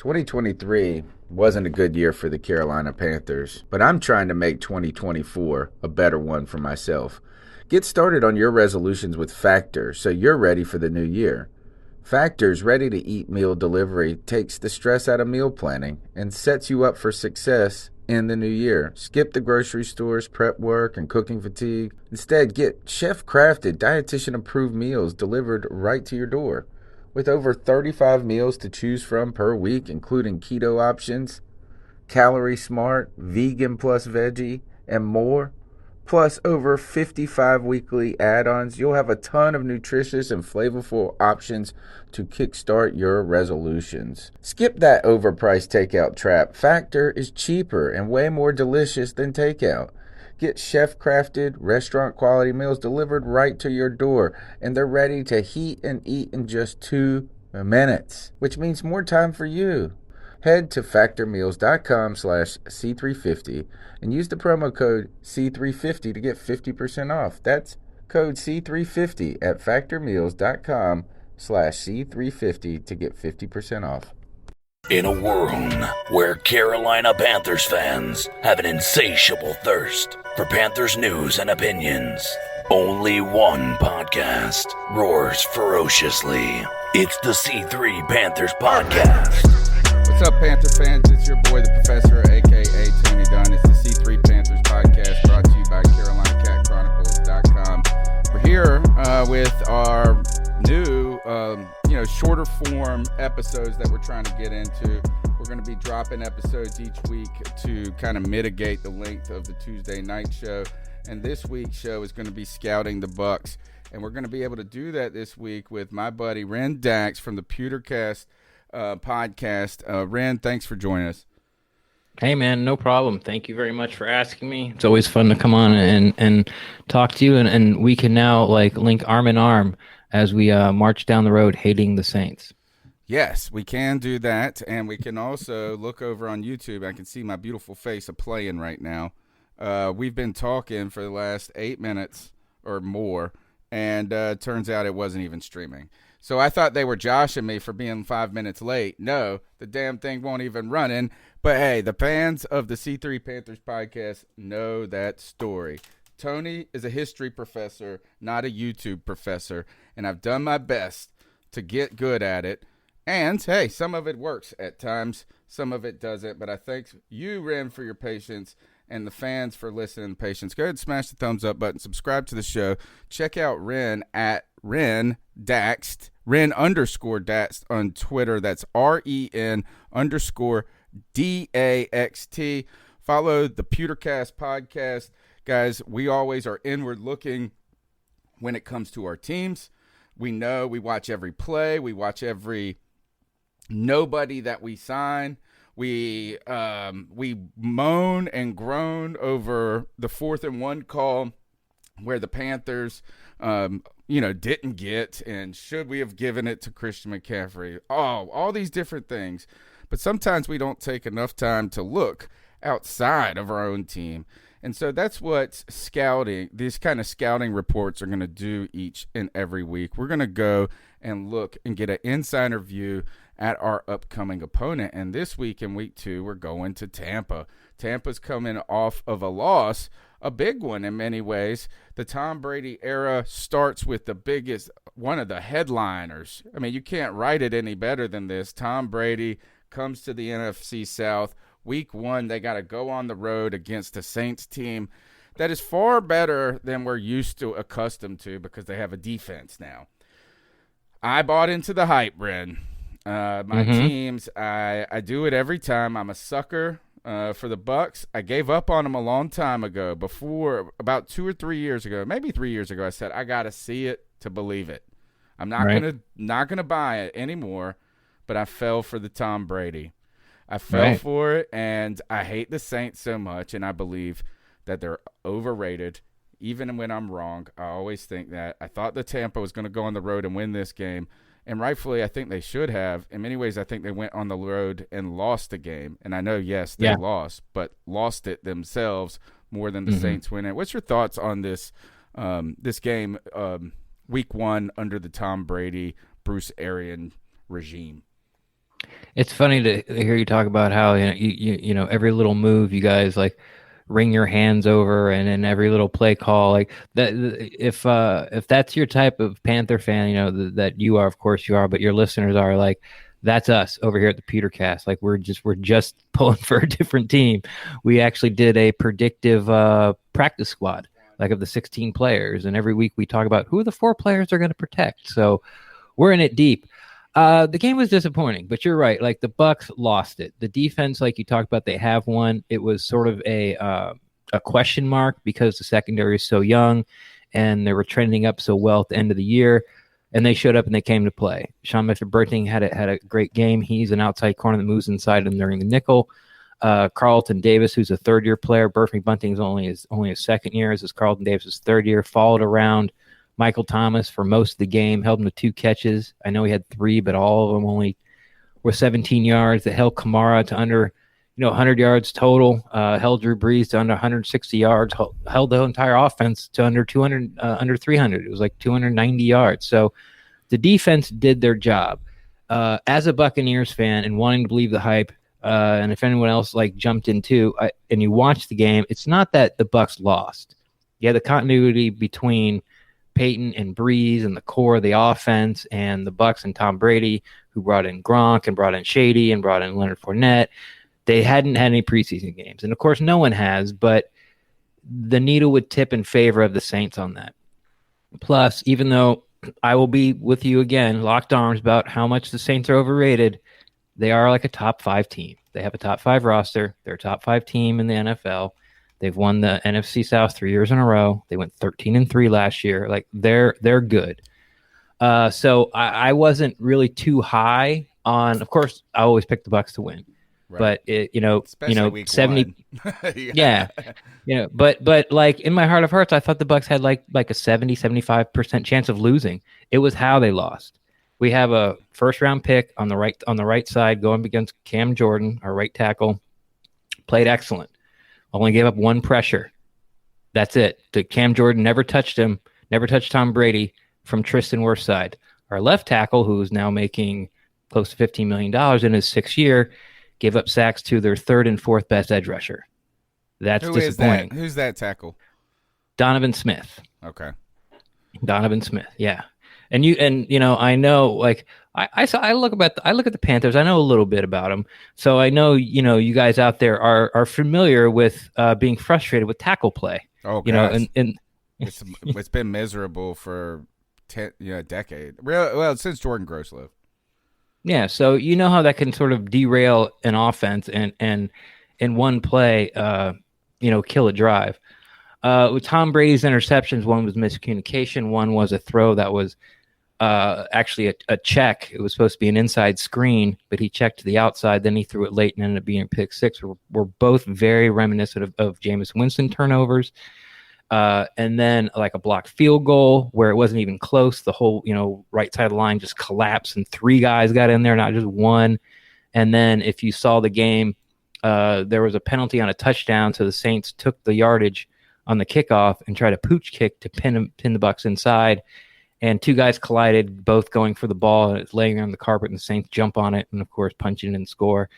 2023 wasn't a good year for the Carolina Panthers, but I'm trying to make 2024 a better one for myself. Get started on your resolutions with Factor so you're ready for the new year. Factor's ready-to-eat meal delivery takes the stress out of meal planning and sets you up for success in the new year. Skip the grocery stores, prep work, and cooking fatigue. Instead, get chef-crafted, dietitian-approved meals delivered right to your door. With over 35 meals to choose from per week, including keto options, calorie smart, vegan plus veggie, and more, plus over 55 weekly add-ons, you'll have a ton of nutritious and flavorful options to kickstart your resolutions. Skip that overpriced takeout trap. Factor is cheaper and way more delicious than takeout. Get chef-crafted, restaurant-quality meals delivered right to your door, and they're ready to heat and eat in just 2 minutes, which means more time for you. Head to factormeals.com/C350 and use the promo code C350 to get 50% off. That's code C350 at factormeals.com/C350 to get 50% off. In a world where Carolina Panthers fans have an insatiable thirst for Panthers news and opinions, only one podcast roars ferociously. It's the C3 Panthers Podcast. What's up, Panther fans? It's your boy, the Professor, a.k.a. Tony Dunn. It's the C3 Panthers Podcast, brought to you by CarolinaCatChronicles.com. We're here with our new, shorter form episodes that we're trying to get into. We're going to be dropping episodes each week to kind of mitigate the length of the Tuesday night show. And this week's show is going to be scouting the Bucs. And we're going to be able to do that this week with my buddy Ren Daxt from the Pewter Cast podcast. Ren, thanks for joining us. Hey, man, no problem. Thank you very much for asking me. It's always fun to come on and talk to you. And we can now link arm in arm as we march down the road hating the Saints. Yes, we can do that. And we can also look over on YouTube. I can see my beautiful face playing right now. We've been talking for the last 8 minutes or more. And turns out it wasn't even streaming. So I thought they were joshing me for being 5 minutes late. No, the damn thing won't even running. But hey, the fans of the C3 Panthers podcast know that story. Tony is a history professor, not a YouTube professor. And I've done my best to get good at it. And hey, some of it works at times. Some of it doesn't. But I thank you, Ren, for your patience. And the fans for listening and patience. Go ahead and smash the thumbs up button. Subscribe to the show. Check out Ren at Ren Daxt. Ren_Daxt on Twitter. That's REN_DAXT. Follow the Pewter Cast podcast. Guys, we always are inward looking when it comes to our teams. We know we watch every play. We watch every nobody that we sign. We moan and groan over the 4th and 1 call where the Panthers, didn't get, and should we have given it to Christian McCaffrey? All these different things. But sometimes we don't take enough time to look outside of our own team. And so that's what these kind of scouting reports are going to do each and every week. We're going to go and look and get an insider view at our upcoming opponent. And this week in week 2, we're going to Tampa. Tampa's coming off of a loss, a big one in many ways. The Tom Brady era starts with one of the headliners. I mean, you can't write it any better than this. Tom Brady comes to the NFC South. Week 1, they got to go on the road against a Saints team that is far better than we're accustomed to because they have a defense now. I bought into the hype, Ren. My teams, I do it every time. I'm a sucker for the Bucs. I gave up on them a long time ago. Before, about 2 or 3 years ago, maybe 3 years ago, I said I got to see it to believe it. I'm not gonna buy it anymore. But I fell for the Tom Brady. I fell for it, and I hate the Saints so much, and I believe that they're overrated. Even when I'm wrong, I always think that. I thought the Tampa was going to go on the road and win this game. And rightfully, I think they should have. In many ways, I think they went on the road and lost the game. And I know, yes, they lost, but lost it themselves more than the Saints win it. What's your thoughts on this game, week 1 under the Tom Brady, Bruce Arians regime? It's funny to hear you talk about how every little move you guys like wring your hands over, and in every little play call like that. If that's your type of Panther fan, that you are, of course you are, but your listeners are like. That's us over here at the Pewter Cast. Like we're just pulling for a different team. We actually did a predictive practice squad, like of the 16 players, and every week we talk about who are the 4 players they're going to protect. So we're in it deep. The game was disappointing, but you're right. Like the Bucs lost it. The defense, like you talked about, they have one. It was sort of a question mark because the secondary is so young, and they were trending up so well at the end of the year. And they showed up and they came to play. Sean Mefford-Burting had a great game. He's an outside corner that moves inside and during the nickel. Carlton Davis, who's a third-year player. Burfing Bunting's only his second year. This is Carlton Davis's third year. Followed around Michael Thomas for most of the game, held him to 2 catches. I know he had 3, but all of them only were 17 yards. They held Kamara to under 100 yards total, held Drew Brees to under 160 yards, held the entire offense to under 200, under 300. It was like 290 yards. So the defense did their job. As a Buccaneers fan and wanting to believe the hype, and if anyone else like jumped in too, and you watched the game, it's not that the Bucs lost. You had the continuity between Peyton and Breeze and the core of the offense, and the Bucs and Tom Brady, who brought in Gronk and brought in Shady and brought in Leonard Fournette. They hadn't had any preseason games. And, of course, no one has, but the needle would tip in favor of the Saints on that. Plus, even though I will be with you again, locked arms about how much the Saints are overrated, they are like a top 5 team. They have a top 5 roster. They're a top 5 team in the NFL. They've won the NFC South 3 years in a row. They went 13-3 last year. Like they're good. So I wasn't really too high on. Of course, I always pick the Bucs to win. Right. But especially week 70, yeah. But like in my heart of hearts, I thought the Bucs had like a 70-75% chance of losing. It was how they lost. We have a first round pick on the right side going against Cam Jordan, our right tackle, played excellent. Only gave up 1 pressure. That's it. Cam Jordan never touched him, never touched Tom Brady from Tristan Wirfs' side. Our left tackle, who's now making close to $15 million in his 6th year, gave up sacks to their 3rd and 4th best edge rusher. That's disappointing. Who's that tackle? Donovan Smith. Okay. Donovan Smith. Yeah. And I know like I look at the Panthers. I know a little bit about them. So I know, you guys out there are familiar with being frustrated with tackle play. Oh, gosh. And it's been miserable for a decade. Well, since Jordan Gross. Yeah, so you know how that can sort of derail an offense and in one play, kill a drive. With Tom Brady's interceptions, one was miscommunication, one was a throw that was actually a check. It was supposed to be an inside screen, but he checked to the outside. Then he threw it late and ended up being a pick 6. We're both very reminiscent of Jameis Winston turnovers. And then like a blocked field goal where it wasn't even close. The whole, right side of the line just collapsed and 3 guys got in there, not just one. And then if you saw the game, there was a penalty on a touchdown. So the Saints took the yardage on the kickoff and tried a pooch kick to pin the Bucs inside. And 2 guys collided, both going for the ball, and it's laying on the carpet, and the Saints jump on it and, of course, punch it and score.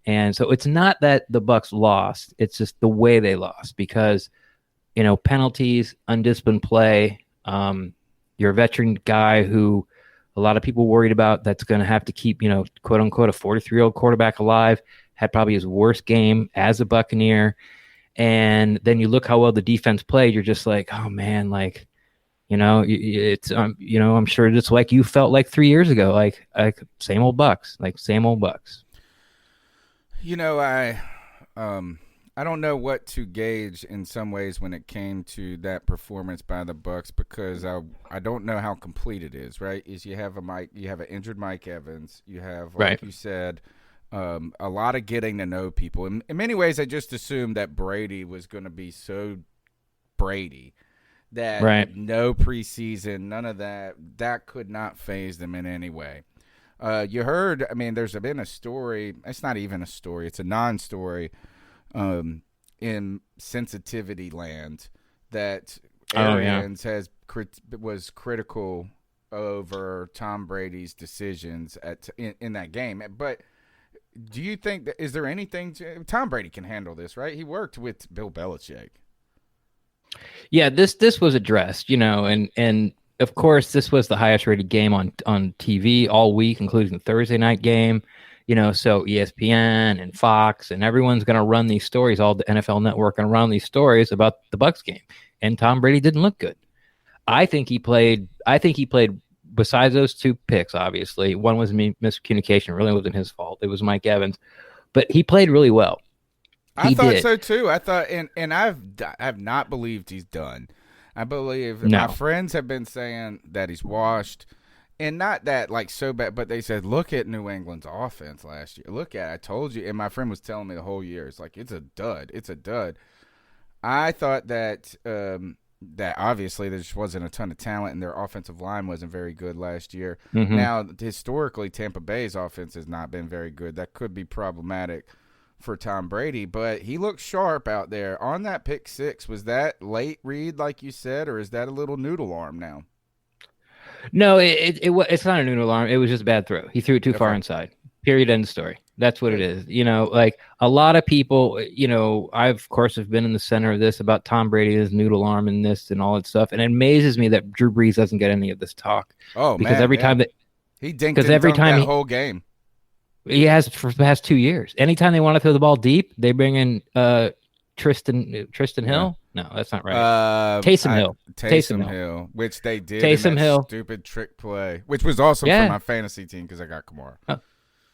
And so it's not that the Bucs lost. It's just the way they lost because – penalties, undisciplined play. You're a veteran guy who a lot of people worried about that's going to have to keep, quote unquote, a 43-year-old quarterback alive, had probably his worst game as a Buccaneer. And then you look how well the defense played. You're just like, oh man, like, it's, I'm sure it's like you felt like 3 years ago, like same old Bucs, like same old Bucs. I don't know what to gauge in some ways when it came to that performance by the Bucs because I don't know how complete it is. Right? You have an injured Mike Evans. You have, like you said, a lot of getting to know people. In many ways, I just assumed that Brady was going to be so Brady that no preseason, none of that could not faze them in any way. You heard? I mean, there's been a story. It's not even a story. It's a non-story. In sensitivity land that Arians was critical over Tom Brady's decisions in that game. But do you think that is there anything Tom Brady can handle this, right? He worked with Bill Belichick. Yeah, this was addressed, and of course this was the highest rated game on TV all week, including the Thursday night game. So ESPN and Fox and everyone's going to run these stories. All the NFL Network going to run these stories about the Bucs game, and Tom Brady didn't look good. I think he played. Besides those two picks, obviously, one was miscommunication. It really wasn't his fault. It was Mike Evans, but he played really well. I thought so too. I thought, and I've not believed he's done. I believe my friends have been saying that he's washed, and not that like so bad, but they said, look at New England's offense last year. Look at, I told you, and my friend was telling me the whole year, it's like it's a dud. It's a dud. I thought that that obviously there just wasn't a ton of talent, and their offensive line wasn't very good last year. Mm-hmm. Now, historically, Tampa Bay's offense has not been very good. That could be problematic for Tom Brady, but he looked sharp out there on that pick six. Was that late read, like you said, or is that a little noodle arm now? No, it's not a noodle arm. It was just a bad throw. He threw it too far inside. Period. End story. That's what it is. Like a lot of people, I of course have been in the center of this about Tom Brady, his noodle arm and this and all that stuff. And it amazes me that Drew Brees doesn't get any of this talk. Oh, because every time that he dinked that whole game. He has for the past 2 years. Anytime they want to throw the ball deep, they bring in Tristan Hill. No, that's not right. Taysom Hill, which they did. Taysom Hill, stupid trick play, which was awesome for my fantasy team because I got Kamara.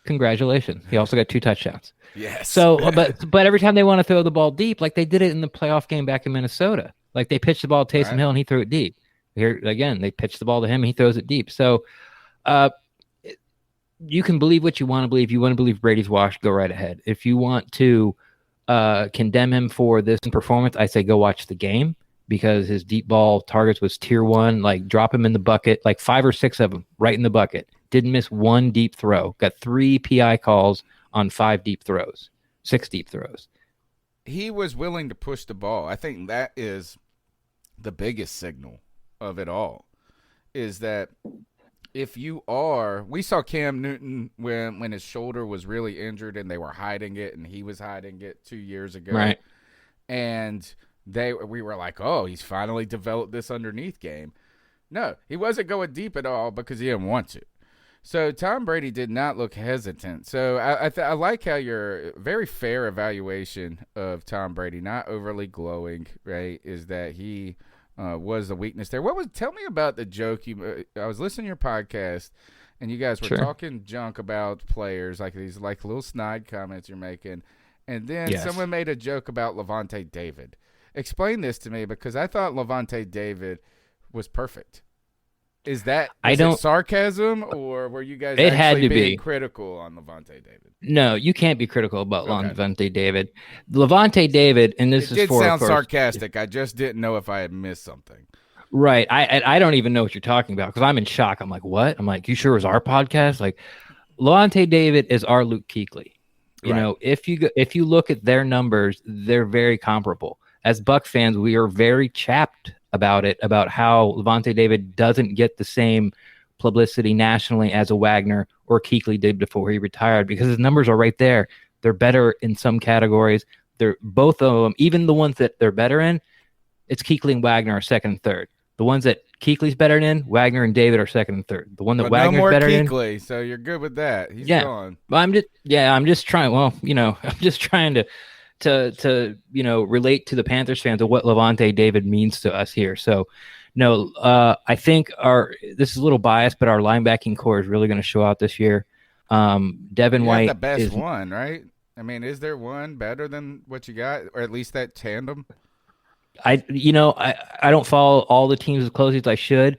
Congratulations! He also got 2 touchdowns. Yes. So, but every time they want to throw the ball deep, like they did it in the playoff game back in Minnesota, like they pitched the ball to Taysom Hill and he threw it deep. Here again, they pitched the ball to him and he throws it deep. So, you can believe what you want to believe. You want to believe Brady's washed, go right ahead. If you want to condemn him for this performance, I say go watch the game because his deep ball targets was tier 1. Like drop him in the bucket, like 5 or 6 of them right in the bucket. Didn't miss one deep throw. Got 3 PI calls on 5 deep throws, 6 deep throws. He was willing to push the ball. I think that is the biggest signal of it all, is that if you are, we saw Cam Newton when his shoulder was really injured and they were hiding it and he was hiding it 2 years ago. Right. And we were like, oh, he's finally developed this underneath game. No, he wasn't going deep at all because he didn't want to. So Tom Brady did not look hesitant. So I like how your very fair evaluation of Tom Brady, not overly glowing, right, is that he was the weakness there. Tell me about the joke I was listening to your podcast, and you guys were talking junk about players, like these like little snide comments you're making, and then someone made a joke about Levante David. Explain this to me because I thought Levante David was perfect. Is it sarcasm, or were you guys actually being critical on Levante David? No, you can't be critical about Levante David. Levante David, and this did sound sarcastic. I just didn't know if I had missed something. Right. I don't even know what you're talking about because I'm in shock. I'm like, what? I'm like, you sure it was our podcast? Like, Levante David is our Luke Kuechly. You know, if you look at their numbers, they're very comparable. As Bucs fans, we are very chapped about how Levante David doesn't get the same publicity nationally as a Wagner or Kuechly did before he retired because his numbers are right there. They're better in some categories. They're both of them, even the ones that they're better in, it's Kuechly and Wagner are second and third. The ones that Kuechly's better in, Wagner and David are second and third. The one that Wagner's better in. No more Kuechly, so you're good with that. He's gone. Well, I'm just trying. Well, I'm just trying to relate to the Panthers fans of what Levante David means to us here. So, no, I think this is a little biased, but our linebacking core is really going to show out this year. Devin White the best one, right? I mean, is there one better than what you got, or at least that tandem? I don't follow all the teams as closely as I should,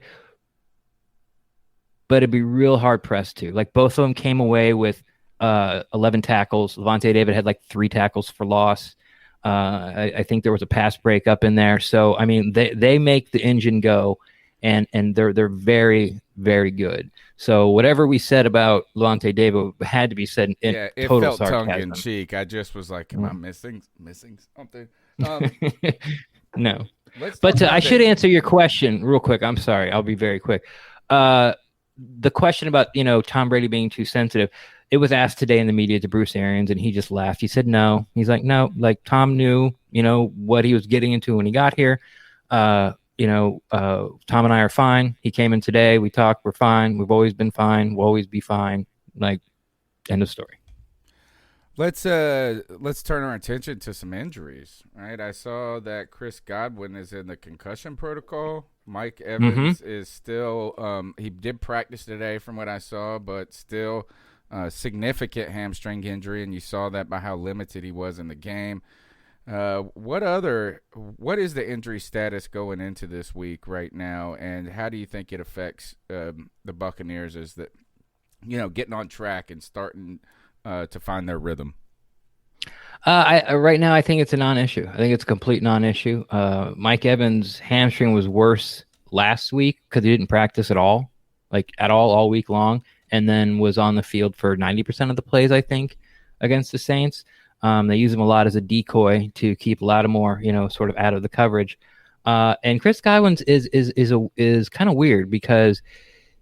but it'd be real hard pressed to. Like both of them came away with 11 tackles. Levante David had like 3 tackles for loss. I think there was a pass break up in there. So I mean, they make the engine go, and they're very, very good. So whatever we said about Levante David had to be said in total sarcasm. It felt tongue in cheek. I just was like, am I missing something? No, but I should answer your question real quick. I'm sorry. I'll be very quick. The question about Tom Brady being too sensitive. it was asked today in the media to Bruce Arians, and he just laughed. He said no. He's like, no, like Tom knew, what he was getting into when he got here. Tom and I are fine. He came in today. We talked. We're fine. We've always been fine. We'll always be fine. Like, end of story. Let's turn our attention to some injuries. Right, I saw that Chris Godwin is in the concussion protocol. Mike Evans is still. He did practice today, from what I saw, but still significant hamstring injury, and you saw that by how limited he was in the game. What is the injury status going into this week right now, and how do you think it affects the Buccaneers as that getting on track and starting to find their rhythm? Right now, I think it's a non-issue. I think it's a complete non-issue. Mike Evans' hamstring was worse last week because he didn't practice at all week long, and then was on the field for 90% of the plays, I think, against the Saints. They use him a lot as a decoy to keep Lattimore, sort of out of the coverage. And Chris Godwin's is kind of weird because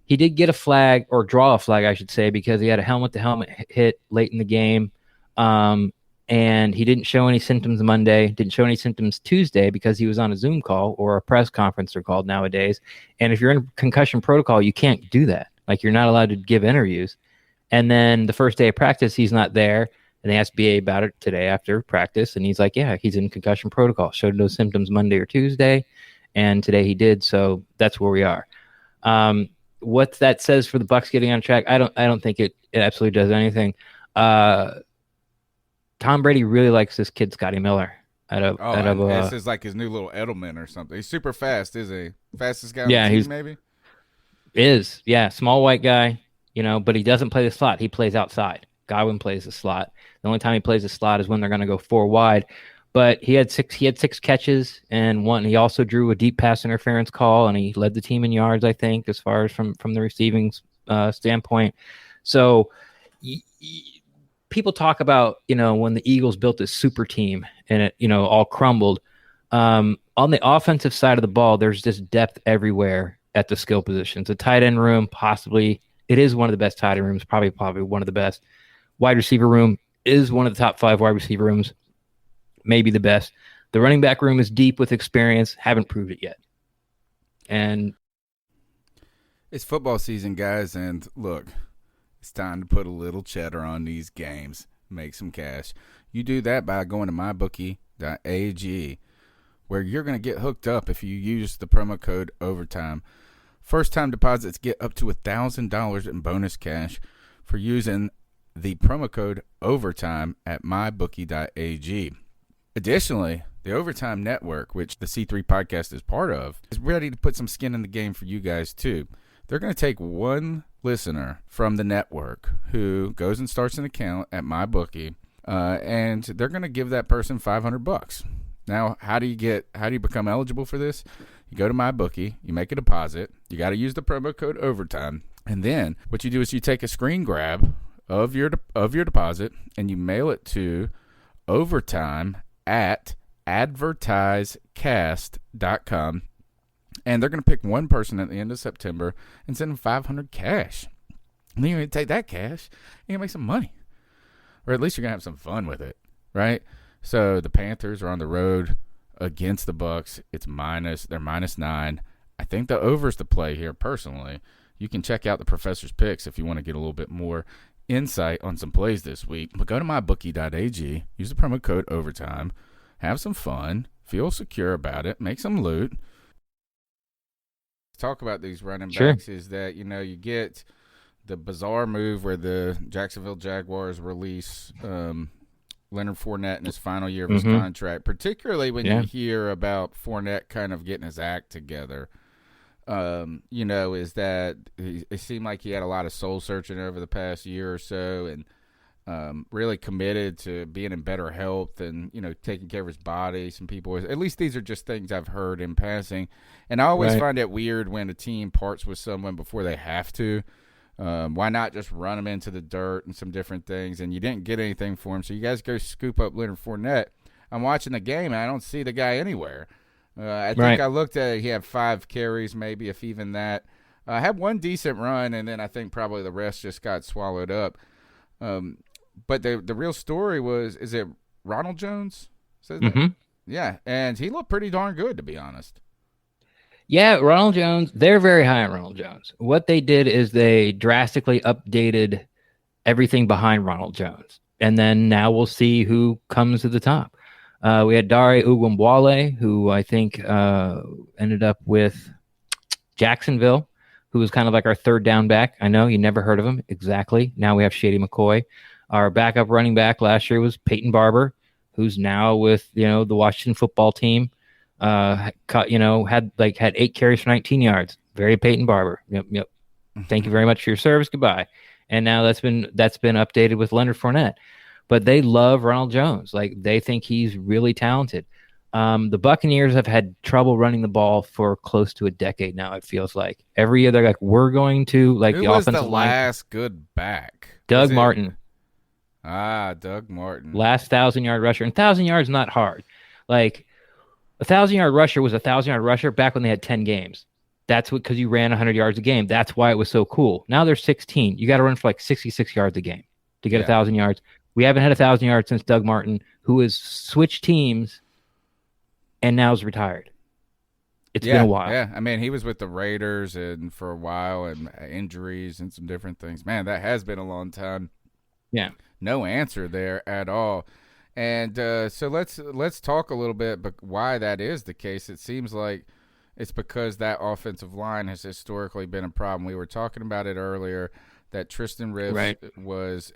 he did get a flag, or draw a flag, I should say, because he had a helmet-to-helmet hit late in the game. And he didn't show any symptoms Monday, didn't show any symptoms Tuesday because he was on a Zoom call, or a press conference they're called nowadays. And if you're in concussion protocol, you can't do that. Like, you're not allowed to give interviews. And then the first day of practice, he's not there. And they asked BA about it today after practice. And he's like, yeah, he's in concussion protocol. Showed no symptoms Monday or Tuesday. And today he did. So that's where we are. What that says for the Bucs getting on track, I don't think it absolutely does anything. Tom Brady really likes this kid, Scotty Miller. This is like his new little Edelman or something. He's super fast, isn't he? Fastest guy on the team, maybe? Small white guy, but he doesn't play the slot. He plays outside. Godwin plays the slot. The only time he plays the slot is when they're going to go 4 wide. But he had six catches, and one. He also drew a deep pass interference call, and he led the team in yards, I think, as far as from the receiving standpoint. So people talk about, when the Eagles built this super team and it, all crumbled. On the offensive side of the ball, there's just depth everywhere at the skill positions. The tight end room, possibly, it is one of the best tight end rooms, probably one of the best. Wide receiver room is one of the top 5 wide receiver rooms, maybe the best. The running back room is deep with experience, haven't proved it yet. And it's football season, guys, and look, it's time to put a little cheddar on these games, make some cash. You do that by going to mybookie.ag, where you're going to get hooked up if you use the promo code OVERTIME. First-time deposits get up to $1,000 in bonus cash for using the promo code OVERTIME at mybookie.ag. Additionally, the Overtime Network, which the C3 podcast is part of, is ready to put some skin in the game for you guys too. They're going to take one listener from the network who goes and starts an account at MyBookie, and they're going to give that person $500. Now, how do you become eligible for this? You go to MyBookie, you make a deposit, you got to use the promo code OVERTIME, and then what you do is you take a screen grab of your deposit and you mail it to overtime at advertisecast.com, and they're going to pick one person at the end of September and send them $500 cash. And then you're going to take that cash and you make some money, or at least you're going to have some fun with it, right? So the Panthers are on the road against the Bucs. They're -9. I think the over's the play here personally. You can check out the professor's picks if you want to get a little bit more insight on some plays this week. But go to mybookie.ag, use the promo code OVERTIME, have some fun, feel secure about it, make some loot. Talk about these running backs is that, you get the bizarre move where the Jacksonville Jaguars release Leonard Fournette in his final year of his contract, particularly when you hear about Fournette kind of getting his act together. Is that it seemed like he had a lot of soul searching over the past year or so, and really committed to being in better health and, taking care of his body. Some people, at least these are just things I've heard in passing. And I always find it weird when a team parts with someone before they have to. Why not just run him into the dirt and some different things? And you didn't get anything for him, so you guys go scoop up Leonard Fournette. I'm watching the game, and I don't see the guy anywhere. I think I looked at it. He had 5 carries, maybe, if even that. Had one decent run, and then I think probably the rest just got swallowed up. But the real story is it Ronald Jones? Mm-hmm. Yeah, and he looked pretty darn good, to be honest. Yeah, Ronald Jones, they're very high on Ronald Jones. What they did is they drastically updated everything behind Ronald Jones. And then now we'll see who comes to the top. We had Dare Ugwumwale, who I think ended up with Jacksonville, who was kind of like our third down back. I know you never heard of him. Exactly. Now we have Shady McCoy. Our backup running back last year was Peyton Barber, who's now with, the Washington football team. Had 8 carries for 19 yards. Very Peyton Barber. Yep. Thank you very much for your service. Goodbye. And now that's been updated with Leonard Fournette. But they love Ronald Jones. Like, they think he's really talented. The Buccaneers have had trouble running the ball for close to a decade now, it feels like. Every year they're like, we're going to, like, Who the was offensive the line. last good back? Doug Martin. Doug Martin. Last 1,000-yard rusher. And 1,000 yards is not hard. Like, a 1,000-yard rusher was a 1,000-yard rusher back when they had 10 games. That's because you ran 100 yards a game. That's why it was so cool. Now there's 16. You got to run for like 66 yards a game to get 1,000 yards. We haven't had 1,000 yards since Doug Martin, who has switched teams and now is retired. It's been a while. Yeah, I mean, he was with the Raiders and for a while, and injuries and some different things. Man, that has been a long time. Yeah. No answer there at all. And so let's talk a little bit about why that is the case. It seems like it's because that offensive line has historically been a problem. We were talking about it earlier that Tristan Rivers was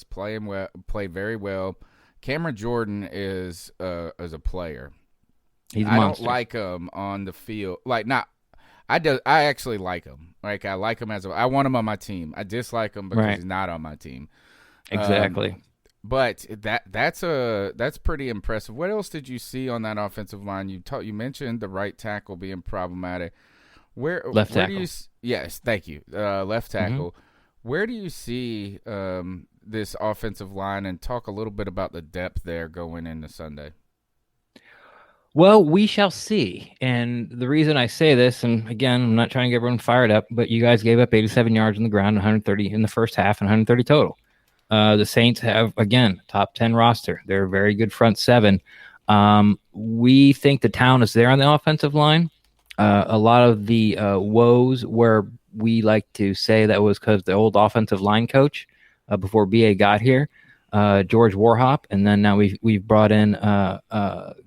played very well. Cameron Jordan is a player. He's a I monster. don't like him on the field. I actually like him. Like, I like him I want him on my team. I dislike him because he's not on my team. Exactly. But that's pretty impressive. What else did you see on that offensive line? You mentioned the right tackle being problematic. Left tackle. Yes, thank you. Left tackle. Mm-hmm. Where do you see this offensive line, and talk a little bit about the depth there going into Sunday? Well, we shall see. And the reason I say this, and again, I'm not trying to get everyone fired up, but you guys gave up 87 yards on the ground, 130 in the first half, and 130 total. The Saints have, again, top 10 roster. They're a very good front seven. We think the town is there on the offensive line. A lot of the woes where we like to say that was because the old offensive line coach before BA got here, George Warhop, and then now we've brought in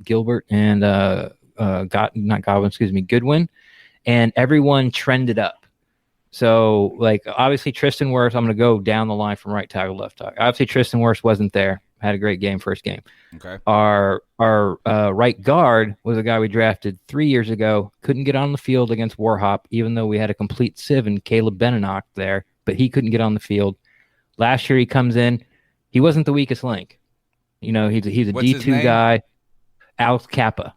Gilbert and Goodwin, and everyone trended up. So, like, obviously Tristan Wirfs, I'm going to go down the line from right tackle, left tackle. Obviously Tristan Wirfs wasn't there. Had a great game, first game. Okay. Our right guard was a guy we drafted 3 years ago. Couldn't get on the field against Warhop, even though we had a complete sieve and Caleb Benenoch there, but he couldn't get on the field. Last year he comes in. He wasn't the weakest link. He's a What's D2 guy. Alex Kappa.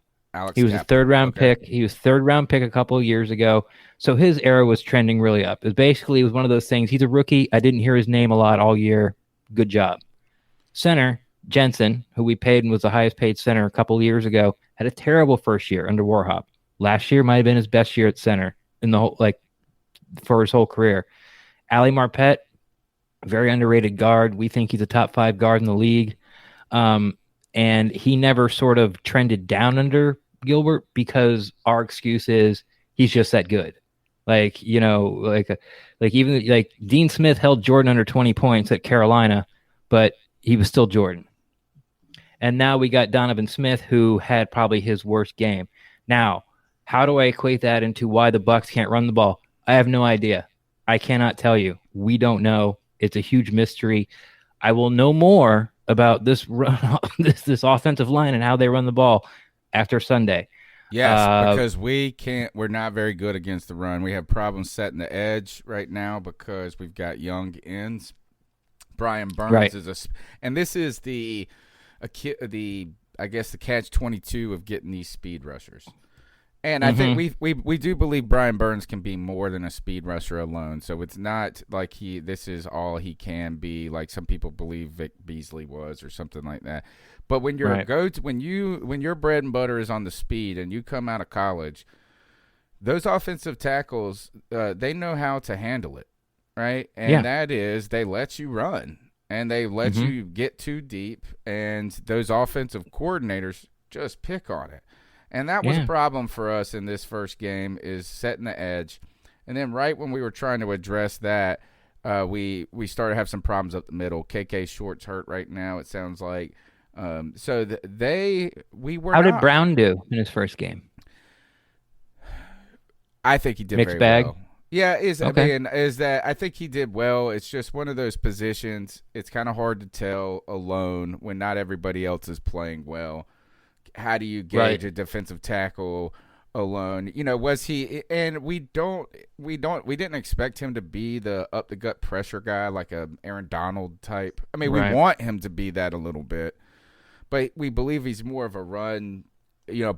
He was a third-round pick. He was third-round pick a couple of years ago. So his era was trending really up. It was one of those things. He's a rookie. I didn't hear his name a lot all year. Good job. Center, Jensen, who we paid and was the highest-paid center a couple of years ago, had a terrible first year under Warhop. Last year might have been his best year at center in the whole, for his whole career. Ali Marpet, very underrated guard. We think he's a top 5 guard in the league. And he never sort of trended down under Gilbert because our excuse is he's just that good. Even Dean Smith held Jordan under 20 points at Carolina, but he was still Jordan. And now we got Donovan Smith, who had probably his worst game. Now, how do I equate that into why the Bucs can't run the ball? I have no idea. I cannot tell you. We don't know. It's a huge mystery. I will know more about this this offensive line and how they run the ball after Sunday. Yes, because we're not very good against the run. We have problems setting the edge right now because we've got young ends. Brian Burns and this is the catch-22 of getting these speed rushers. And I think we do believe Brian Burns can be more than a speed rusher alone. So it's not like this is all he can be, like some people believe Vic Beasley was or something like that. But when when your bread and butter is on the speed and you come out of college, those offensive tackles they know how to handle it, right? And that is they let you run. and they let you get too deep, and those offensive coordinators just pick on it. And that was a problem for us in this first game, is setting the edge. And then right when we were trying to address that, we started to have some problems up the middle. KK Short's hurt right now, it sounds like. So we were. How did Brown do in his first game? I think he did mixed very bag. well. Yeah, Okay. I think he did well. It's just one of those positions. It's kind of hard to tell alone when not everybody else is playing well. How do you gauge a defensive tackle alone? Was he? And we didn't expect him to be the up the gut pressure guy like a Aaron Donald type. I mean, we want him to be that a little bit, but we believe he's more of a run,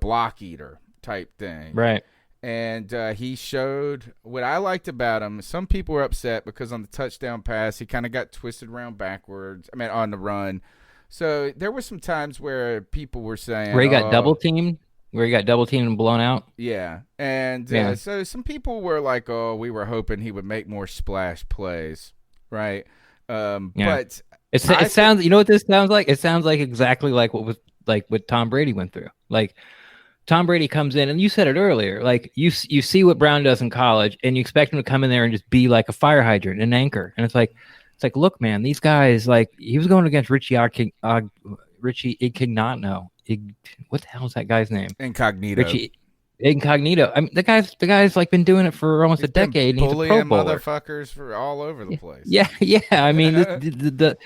block eater type thing. Right. And he showed what I liked about him. Some people were upset because on the touchdown pass, he kind of got twisted around backwards. I mean, on the run. So there were some times where people were saying, where he got double teamed, and blown out. Yeah. And so some people were like, oh, we were hoping he would make more splash plays. Right. But it sounds, you know what this sounds like? It sounds like exactly like what Tom Brady went through. Like, Tom Brady comes in, and you said it earlier, like you see what Brown does in college, and you expect him to come in there and just be like a fire hydrant, an anchor. And it's like, look, man, these guys, like, he was going against Richie Incognito. What the hell is that guy's name? Incognito. Richie Incognito. I mean, the guy's like been doing it for almost a decade. And he's a Pro Bowler. Motherfuckers for all over the place. Yeah. I mean, the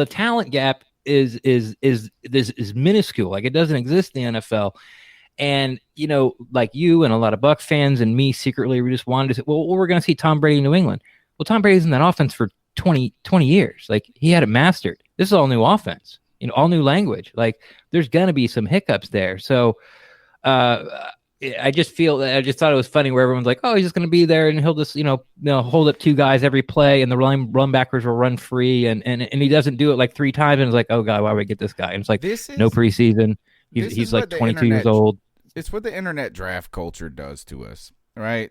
talent gap is minuscule. Like, it doesn't exist in the NFL. And, like you and a lot of Bucs fans and me secretly, we just wanted to say, well, we're going to see Tom Brady in New England. Well, Tom Brady's in that offense for 20 years. Like, he had it mastered. This is all new offense, all new language. Like, there's going to be some hiccups there. So I just thought it was funny where everyone's like, oh, he's just going to be there and he'll just, hold up two guys every play and the run backers will run free. And he doesn't do it like three times. And it's like, oh God, why would we get this guy? And it's like, no preseason. He's like 22 years old. It's what the internet draft culture does to us. Right.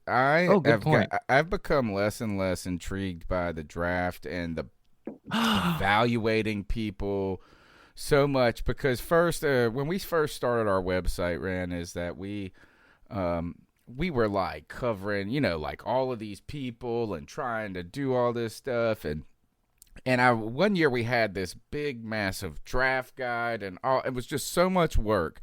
I've become less and less intrigued by the draft and the evaluating people so much, because first, when we first started our website, Ren, is that we were like covering, like all of these people and trying to do all this stuff. And one year we had this big, massive draft guide, and it was just so much work.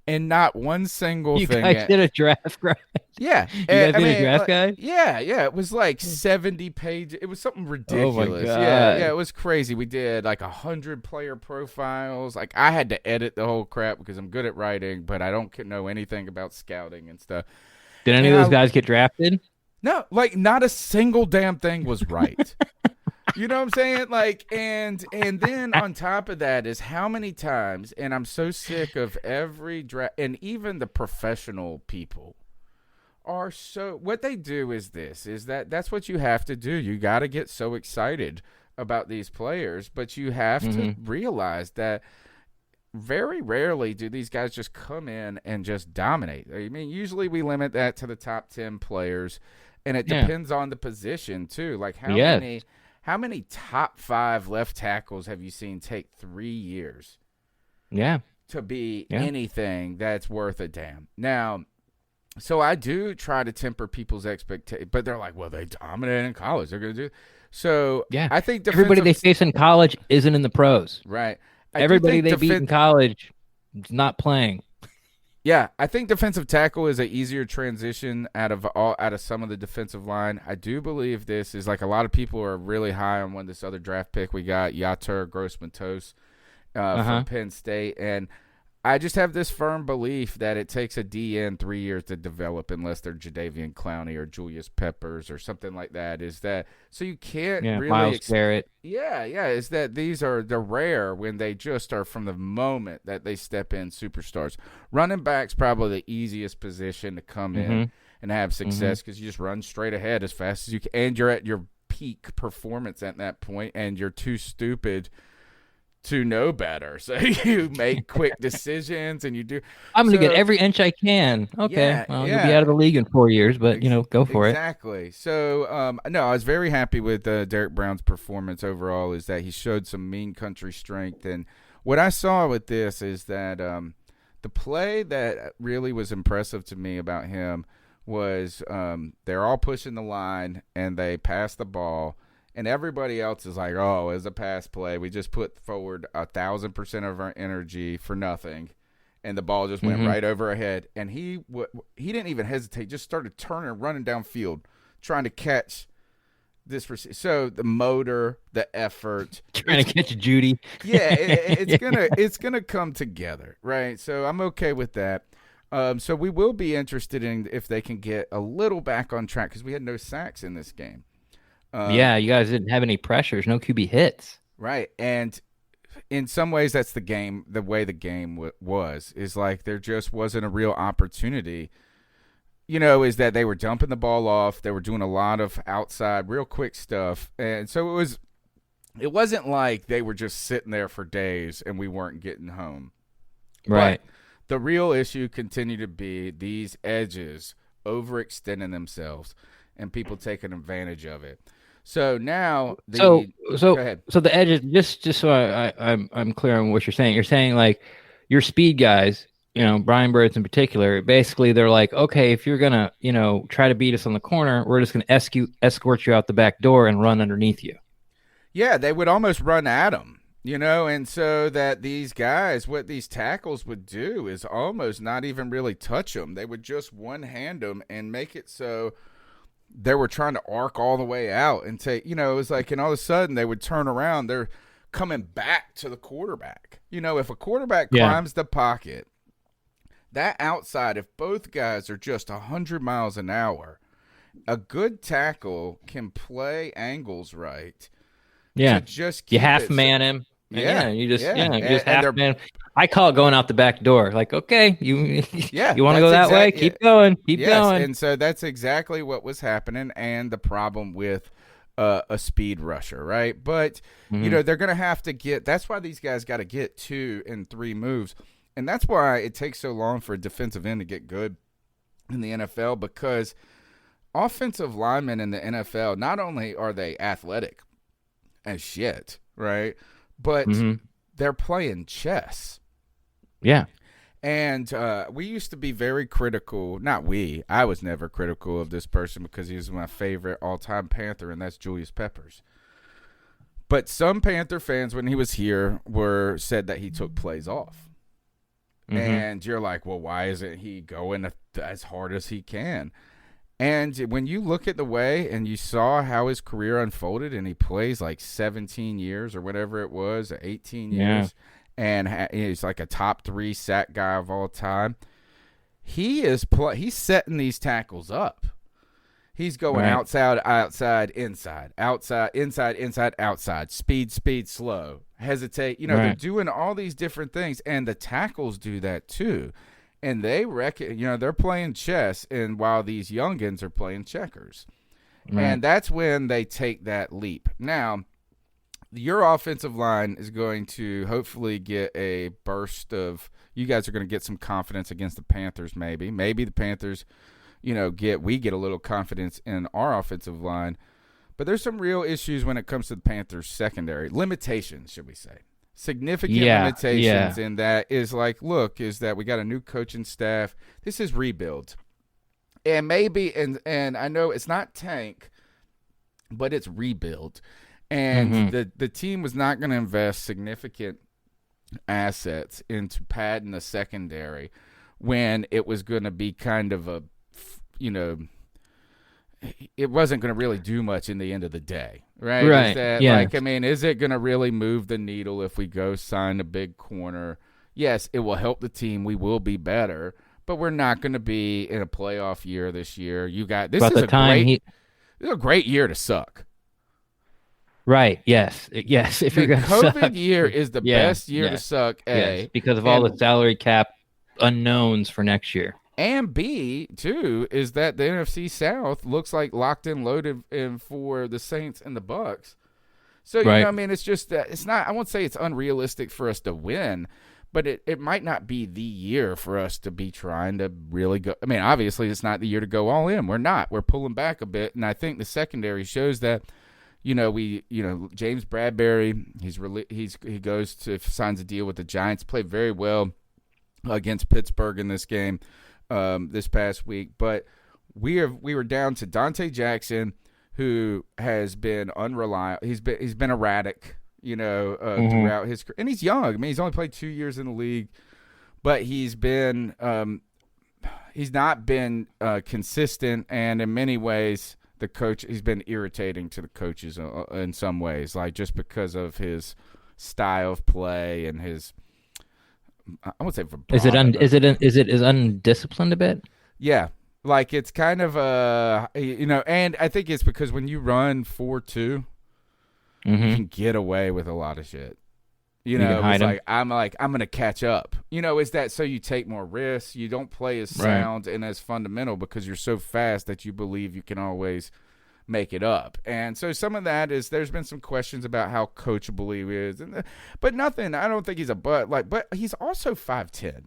And not one single thing. You guys did a draft guide? Yeah. You guys did a draft guide? Yeah. It was like 70 pages. It was something ridiculous. Oh my God. Yeah, it was crazy. We did like 100 player profiles. Like, I had to edit the whole crap because I'm good at writing, but I don't know anything about scouting and stuff. Did any of those guys get drafted? No, like, not a single damn thing was right. You know what I'm saying? Like, and then on top of that is how many times, and I'm so sick of every draft, and even the professional people are so, what they do is that's what you have to do. You got to get so excited about these players, but you have to realize that very rarely do these guys just come in and just dominate. I mean, usually we limit that to the top 10 players, and it depends on the position too. Like, how many top 5 left tackles have you seen take 3 years? To be anything that's worth a damn? Now, so I do try to temper people's expectations, but they're like, well, they dominated in college. They're going to do. So I think everybody they face in college isn't in the pros. Right. Everybody they beat in college is not playing. Yeah, I think defensive tackle is an easier transition out of some of the defensive line. I do believe this is, like, a lot of people are really high on this other draft pick we got, Yatur Gross-Matos from Penn State, and I just have this firm belief that it takes a DN 3 years to develop, unless they're Jadeveon Clowney or Julius Peppers or something like that. So you can't really Miles Garrett. Is that they're rare when they just are from the moment that they step in superstars. Running back's probably the easiest position to come in and have success, because you just run straight ahead as fast as you can, and you're at your peak performance at that point, and you're too stupid to know better. So you make quick decisions and you do. I'm going to get So, every inch I can. Okay. yeah, Well, you'll be out yeah. of the league in 4 years, but, go for it. Exactly. So, no, I was very happy with Derek Brown's performance overall. Is that he showed some mean country strength, and what I saw with this is that the play that really was impressive to me about him was they're all pushing the line and they pass the ball, and everybody else is like, "Oh, it's a pass play. We just put forward 1,000% of our energy for nothing." And the ball just went right over our head. And he didn't even hesitate, just started turning and running downfield, trying to catch this. So the motor, the effort. Trying to catch Judy. Yeah, it's gonna come together, right? So I'm okay with that. So we will be interested in if they can get a little back on track because we had no sacks in this game. Yeah, you guys didn't have any pressures, no QB hits. Right, and in some ways, that's the way the game was, is like there just wasn't a real opportunity, is that they were dumping the ball off. They were doing a lot of outside, real quick stuff. And so it wasn't like they were just sitting there for days and we weren't getting home. Right. But the real issue continued to be these edges overextending themselves and people taking advantage of it. So now, go ahead. So the edges, just so I'm clear on what you're saying. You're saying like your speed guys, Brian Birds in particular. Basically, they're like, okay, if you're gonna, try to beat us on the corner, we're just gonna escort you out the back door and run underneath you. Yeah, they would almost run at them, and so that these guys, what these tackles would do is almost not even really touch them. They would just one-hand them and make it so they were trying to arc all the way out and take, it was like, and all of a sudden they would turn around. They're coming back to the quarterback. If a quarterback climbs the pocket, that outside, if both guys are just 100 miles an hour, a good tackle can play angles right. Yeah. Just you half man him. Yeah. You just half man. I call it going out the back door. Like, okay, you want to go that way? Keep going. Keep going. And so that's exactly what was happening, and the problem with a speed rusher, right? But, they're going to have to get – that's why these guys got to get 2 and 3 moves. And that's why it takes so long for a defensive end to get good in the NFL, because offensive linemen in the NFL, not only are they athletic as shit, right, but they're playing chess. Yeah. And we used to be very critical. Not we. I was never critical of this person because he was my favorite all-time Panther, and that's Julius Peppers. But some Panther fans, when he was here, said that he took plays off. And you're like, well, why isn't he going as hard as he can? And when you look at the way and you saw how his career unfolded, and he plays like 17 years or whatever it was, 18 years, and he's like a top 3 sack guy of all time. He's setting these tackles up. He's going outside, inside, inside, outside, speed, slow, hesitate. They're doing all these different things, and the tackles do that too. And they they're playing chess, and while these youngins are playing checkers. And that's when they take that leap. Now, your offensive line is going to hopefully get a burst of – you guys are going to get some confidence against the Panthers maybe. Maybe the Panthers, we get a little confidence in our offensive line. But there's some real issues when it comes to the Panthers' secondary. Limitations, should we say. Significant limitations in that is like, look, is that we got a new coaching staff. This is rebuild. And maybe – and I know it's not tank, but it's rebuild. And the team was not going to invest significant assets into padding the secondary when it was going to be kind of a, it wasn't going to really do much in the end of the day, right? Right. Is it going to really move the needle if we go sign a big corner? Yes, it will help the team. We will be better, but we're not going to be in a playoff year this year. This is a great year to suck. Right. Yes. If the you're going to suck, COVID year is the best year to suck. A, because of all the salary cap unknowns for next year. And B, too, is that the NFC South looks like locked and loaded for the Saints and the Bucs. So, Right. I mean, it's just it's not. I won't say it's unrealistic for us to win, but it might not be the year for us to be trying to really go. I mean, obviously, it's not the year to go all in. We're not. We're pulling back a bit, and I think the secondary shows that. James Bradbury, he goes to signs a deal with the Giants. Played very well against Pittsburgh in this game this past week, but we were down to Dante Jackson, who has been unreliable. He's been erratic, throughout his career, and he's young. I mean, he's only played 2 years in the league, but he's not been consistent, and in many ways. The coach, he's been irritating to the coaches in some ways, like just because of his style of play and his, I won't say vibrato. Is it undisciplined a bit? Yeah, like it's kind of and I think it's because when you run 4-2, you can get away with a lot of shit. It's I'm gonna catch up. Is that so you take more risks? You don't play as sound and as fundamental because you're so fast that you believe you can always make it up. And so some of that is there's been some questions about how coachable he is, but nothing. I don't think he's but he's also 5'10"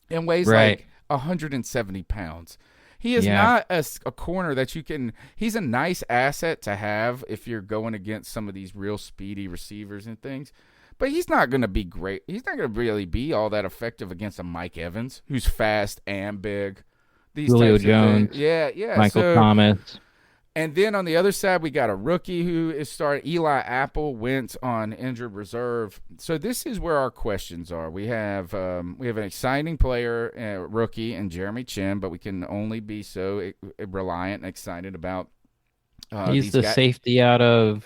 and weighs like 170 pounds. He is not a corner that you can. He's a nice asset to have if you're going against some of these real speedy receivers and things. But he's not going to be great. He's not going to really be all that effective against a Mike Evans, who's fast and big. Julio Jones. Yeah. Michael Thomas. And then on the other side, we got a rookie who is starting. Eli Apple went on injured reserve. So this is where our questions are. We have an exciting player, rookie, and Jeremy Chin, but we can only be so reliant and excited about. He's the safety out of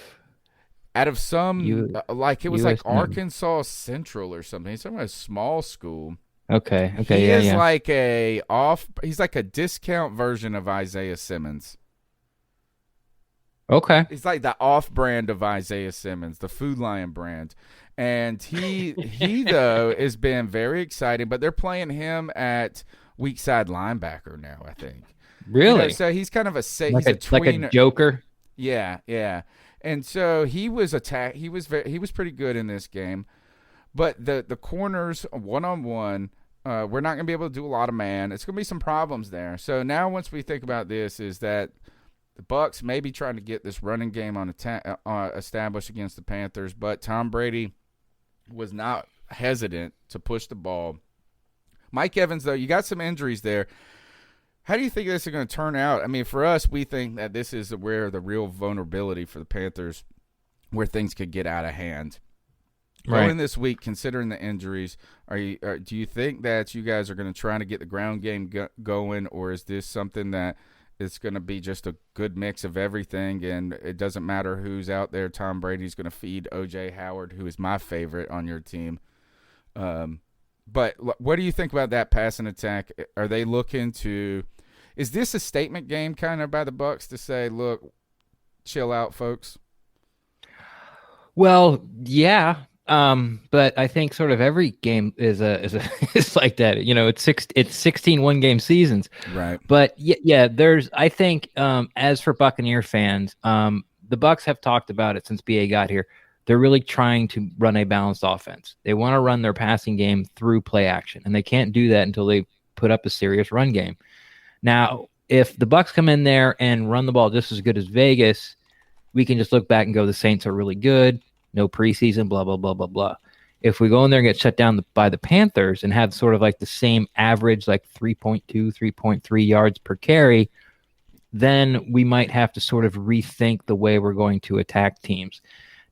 some it was like USM. Arkansas Central or something. He's from a small school. Okay. He is like he's like a discount version of Isaiah Simmons. Okay. He's like the off-brand of Isaiah Simmons, the Food Lion brand. And he though has been very exciting, but they're playing him at weak side linebacker now, I think. Really? So he's kind of a safe, like a joker. Yeah. And so he was He was pretty good in this game, but the corners 1-on-1, we're not going to be able to do a lot of man. It's going to be some problems there. So now once we think about this, is that the Bucs may be trying to get this running game on established against the Panthers, but Tom Brady was not hesitant to push the ball. Mike Evans, though, you got some injuries there. How do you think this is going to turn out? I mean, for us, we think that this is where the real vulnerability for the Panthers, where things could get out of hand. Right. Going this week, considering the injuries, do you think that you guys are going to try to get the ground game going, or is this something that it's going to be just a good mix of everything, and it doesn't matter who's out there? Tom Brady's going to feed O.J. Howard, who is my favorite on your team. But what do you think about that passing attack? Are they looking to – is this a statement game kind of by the Bucs to say, look, chill out, folks? Well, yeah. But I think sort of every game is is like that. It's 16 one-game seasons. Right. But yeah, I think as for Buccaneer fans, the Bucs have talked about it since BA got here. They're really trying to run a balanced offense. They want to run their passing game through play action, and they can't do that until they put up a serious run game. Now, if the Bucs come in there and run the ball just as good as Vegas, we can just look back and go, the Saints are really good. No preseason, blah, blah, blah, blah, blah. If we go in there and get shut down by the Panthers and have sort of like the same average, like 3.2, 3.3 yards per carry, then we might have to sort of rethink the way we're going to attack teams.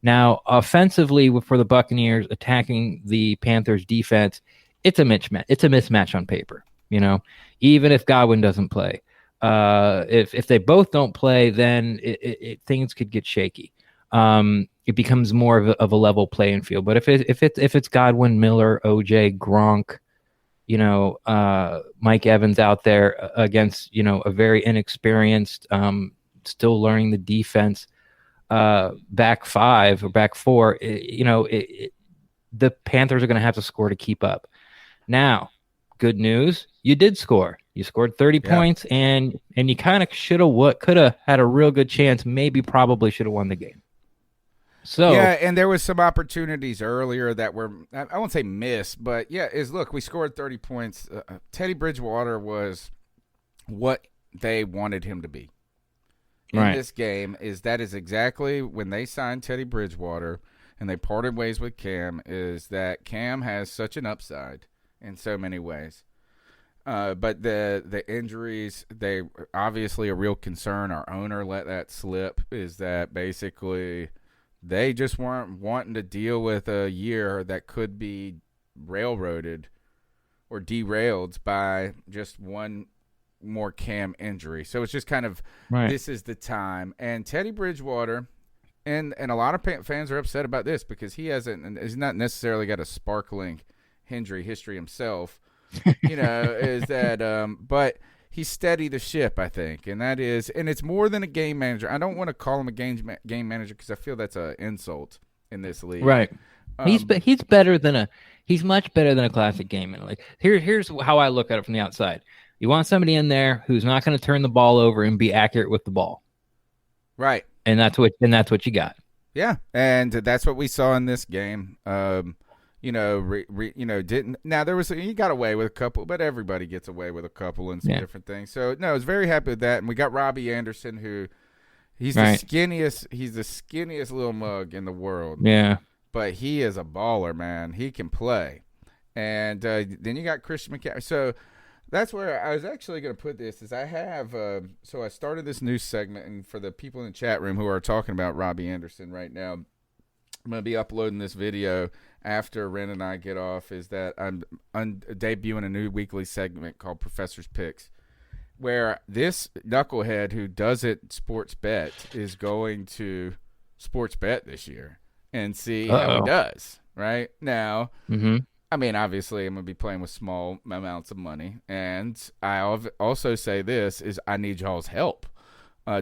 Now, offensively, for the Buccaneers attacking the Panthers defense, it's a mismatch. It's a mismatch on paper. Even if Godwin doesn't play, if they both don't play, then things could get shaky. It becomes more of a level playing field. But if it's Godwin, Miller, OJ, Gronk, Mike Evans out there against a very inexperienced, still learning the defense, back five or back four, the Panthers are going to have to score to keep up. Now, good news, you did score. You scored 30 points, and you kind of could have had a real good chance, maybe probably should have won the game. So Yeah, and there was some opportunities earlier that were, I won't say missed, but yeah, look, we scored 30 points. Teddy Bridgewater was what they wanted him to be in this game. That is exactly when they signed Teddy Bridgewater and they parted ways with Cam, is that Cam has such an upside in so many ways. But the injuries, they obviously a real concern. Our owner let that slip, is that basically they just weren't wanting to deal with a year that could be railroaded or derailed by just one more Cam injury. So it's just kind of, this is the time. And Teddy Bridgewater, and a lot of fans are upset about this because he's not necessarily got a sparkling injury history himself, is that, but he's steadied the ship, I think, and it's more than a game manager. I don't want to call him a game manager because I feel that's an insult in this league. Right. He's much better than a classic game manager. Like here's how I look at it from the outside. You want somebody in there who's not going to turn the ball over and be accurate with the ball. Right. And that's what you got. Yeah, and that's what we saw in this game. Didn't now there was he got away with a couple, but everybody gets away with a couple and some different things. So no, I was very happy with that. And we got Robbie Anderson, who he's the skinniest little mug in the world. Yeah, but he is a baller, man. He can play. And then you got Christian McCaffrey. So that's where I was actually going to put this. Is I have so I started this new segment, and for the people in the chat room who are talking about Robbie Anderson right now, I'm going to be uploading this video after Ren and I get off, is that I'm debuting a new weekly segment called Professor's Picks, where this knucklehead who doesn't sports bet is going to sports bet this year and see how he does. Right now, I mean, obviously, I'm going to be playing with small amounts of money, and I also say this is I need y'all's help.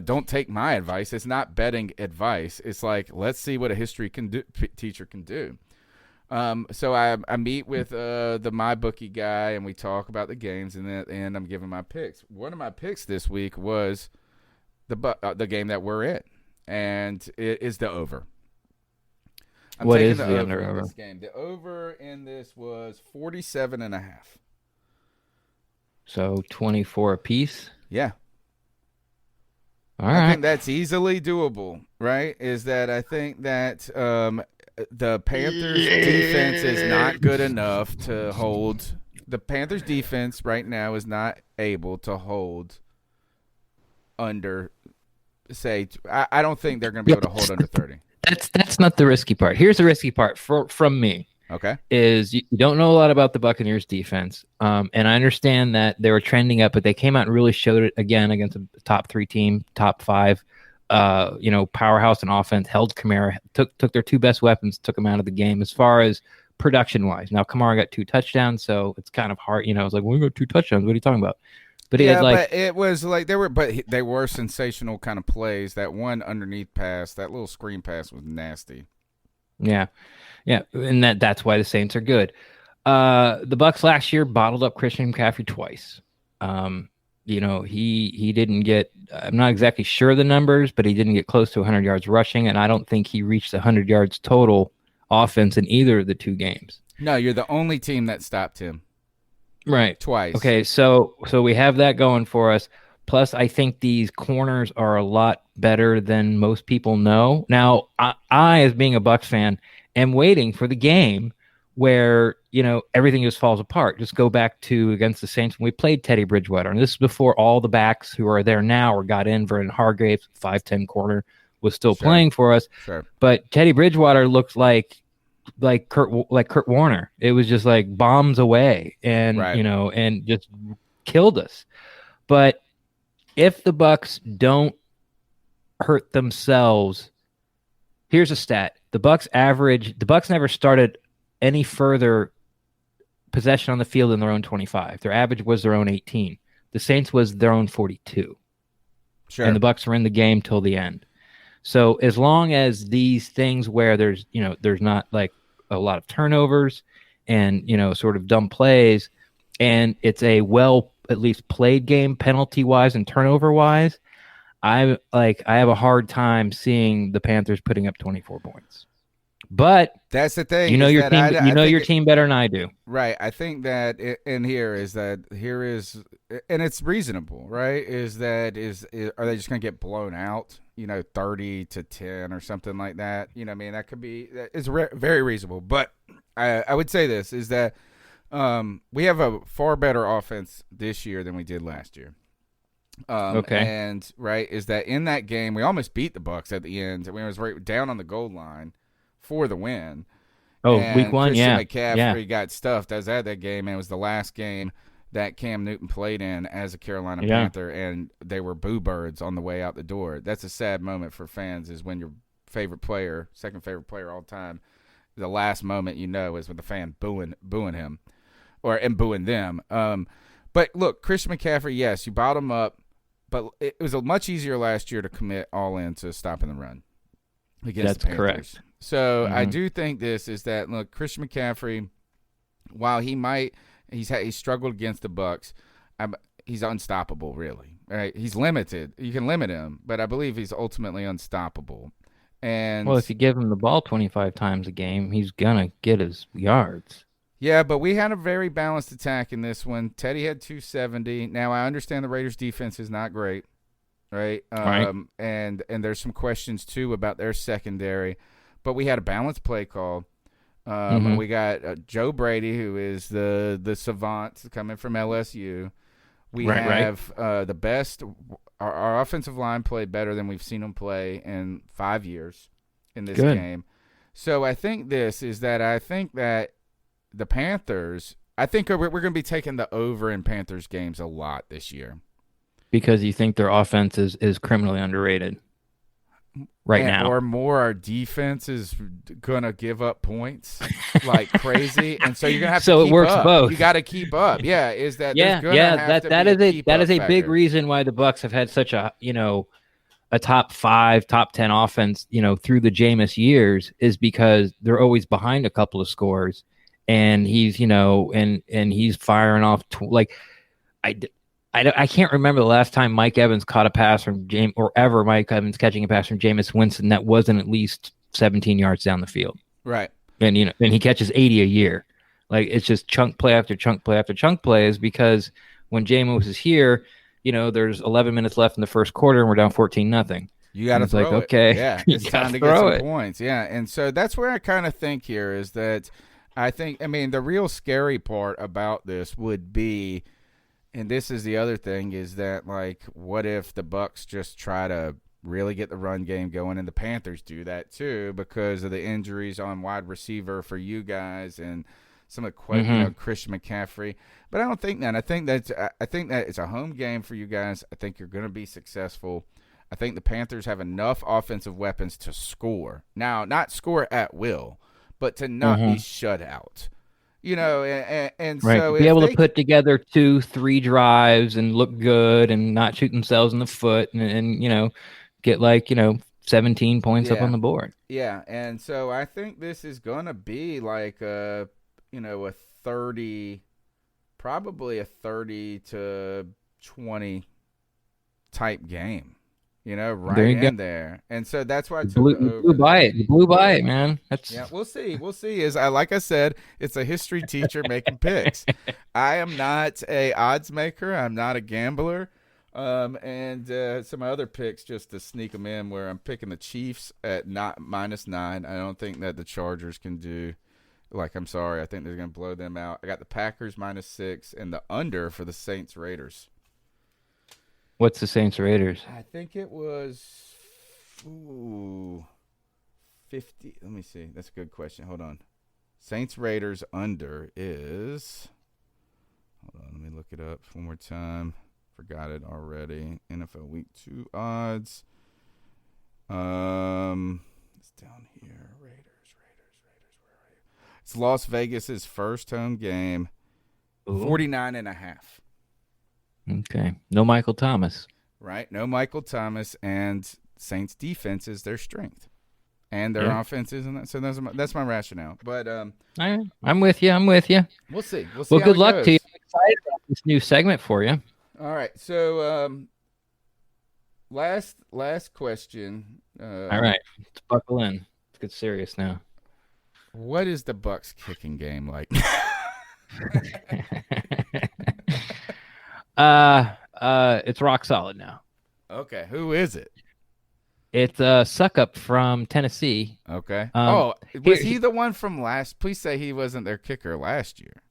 Don't take my advice. It's not betting advice. It's like, let's see what a history teacher can do. So I meet with the MyBookie guy, and we talk about the games, and at the end I'm giving my picks. One of my picks this week was the game that we're in, and it is the over. What is the under over? This game. The over in this was 47.5. So 24 apiece? Yeah. All right. I think that's easily doable, right? Is that I think that the Panthers defense is not good enough to hold. The Panthers defense right now is not able to hold under, say, I don't think they're going to be able to hold under 30. That's not the risky part. Here's the risky part from me. Okay. Is you don't know a lot about the Buccaneers defense. And I understand that they were trending up, but they came out and really showed it again against a top 3 team, top 5, powerhouse in offense, held Kamara, took their 2 best weapons, took them out of the game as far as production wise. Now Kamara got 2 touchdowns, so it's kind of hard. It's like, we got 2 touchdowns. What are you talking about? But but it was like they were sensational kind of plays. That one underneath pass, that little screen pass was nasty. Yeah, and that's why the Saints are good. The Bucs last year bottled up Christian McCaffrey twice. He didn't get. I'm not exactly sure of the numbers, but he didn't get close to 100 yards rushing, and I don't think he reached 100 yards total offense in either of the 2 games. No, you're the only team that stopped him. Right. Twice. Okay, so we have that going for us. Plus, I think these corners are a lot better than most people know. Now, I as being a Bucs fan, am waiting for the game where, everything just falls apart. Just go back to against the Saints when we played Teddy Bridgewater. And this is before all the backs who are there now or got in. Vernon Hargreaves, 5'10" corner, was still playing for us. Sure. But Teddy Bridgewater looked like Kurt Warner. It was just like bombs away and and just killed us. But if the Bucs don't hurt themselves, here's a stat. The Bucs never started any further possession on the field in their own 25. Their average was their own 18. The Saints was their own 42. Sure. And the Bucs were in the game till the end. So as long as these things where there's not like a lot of turnovers and, sort of dumb plays, and it's a at least played game penalty wise and turnover wise, I have a hard time seeing the Panthers putting up 24 points. But that's the thing. You know is your that team. I You know think your team better than I do. Right. I think that here is, and it's reasonable, right? Is are they just going to get blown out? 30-10 or something like that. I mean, that could be. It's very reasonable. But I would say this is that we have a far better offense this year than we did last year. Okay. And right is that in that game we almost beat the Bucs at the end. We was right down on the goal line for the win. Oh, and week 1, Christian yeah. McCaffrey got stuffed. I was at that game, and it was the last game that Cam Newton played in as a Carolina Panther, and they were boo birds on the way out the door. That's a sad moment for fans, is when your favorite player, second favorite player all time, the last moment is with the fan booing him and booing them. But look, Christian McCaffrey, yes, you bottom him up, but it was much easier last year to commit all in to stopping the run against the Panthers. Correct. So I do think this is that, look, Christian McCaffrey, while he's struggled against the Bucs, he's unstoppable, really. Right? He's limited. You can limit him, but I believe he's ultimately unstoppable. And well, if you give him the ball 25 times a game, he's gonna get his yards. Yeah, but we had a very balanced attack in this one. Teddy had 270. Now I understand the Raiders' defense is not great, right? Right. And there's some questions too about their secondary. But we had a balanced play call. We got Joe Brady, who is the savant coming from LSU. We have the best. Our offensive line played better than we've seen them play in 5 years in this game. So I think that the Panthers, I think we're going to be taking the over in Panthers games a lot this year. Because you think their offense is criminally underrated now. Or more, our defense is going to give up points like crazy. And so you're going to have to keep up. So it works both. You got to keep up. Yeah, is that that is a big reason why the Bucs have had such a top 5, top 10 offense, through the Jameis years, is because they're always behind a couple of scores. And he's, and he's firing off I can't remember the last time Mike Evans caught a pass from James, or ever Mike Evans catching a pass from Jameis Winston that wasn't at least 17 yards down the field. Right. And and he catches 80 a year. Like, it's just chunk play after chunk play after chunk plays, because when Jameis is here, there's 11 minutes left in the first quarter and we're down 14-0. You got to throw it. Okay. Yeah, it's time to get some points. Yeah, and so that's where I kind of think here is that the real scary part about this would be, and this is the other thing, is that, like, what if the Bucs just try to really get the run game going, and the Panthers do that too because of the injuries on wide receiver for you guys and some of the Christian McCaffrey. But I don't think that. I think that it's a home game for you guys. I think you're going to be successful. I think the Panthers have enough offensive weapons to score. Now, not score at will, but to not be shut out. And right. So be able to put together 2-3 drives and look good and not shoot themselves in the foot and get 17 points up on the board. Yeah, and so I think this is gonna be like a 30, probably a 30-20 type game. There. And so that's why I took the over. You blew by it, man. We'll see. Like I said, it's a history teacher making picks. I am not a odds maker. I'm not a gambler. And some other picks just to sneak them in, where I'm picking the Chiefs at -9. I don't think that the Chargers can do. I'm sorry. I think they're going to blow them out. I got the Packers -6 and the under for the Saints Raiders. What's the Saints Raiders? I think it was 50. Let me see. That's a good question. Hold on. Saints Raiders under is. Hold on. Let me look it up one more time. Forgot it already. NFL Week 2 odds. It's down here. Raiders. Where are you? It's Las Vegas's first home game. 49.5. Okay. No Michael Thomas. Right. No Michael Thomas, and Saints defense is their strength. And their offense isn't. So that's my rationale. But I'm with you. We'll see. Well, good luck to you. I'm excited about this new segment for you. All right. So last question. All right, let's buckle in. Let's get serious now. What is the Bucs kicking game like? It's rock solid now. Okay, who is it? It's a suck up from Tennessee. Okay. Um, Was here, he the one from last? Please say he wasn't their kicker last year.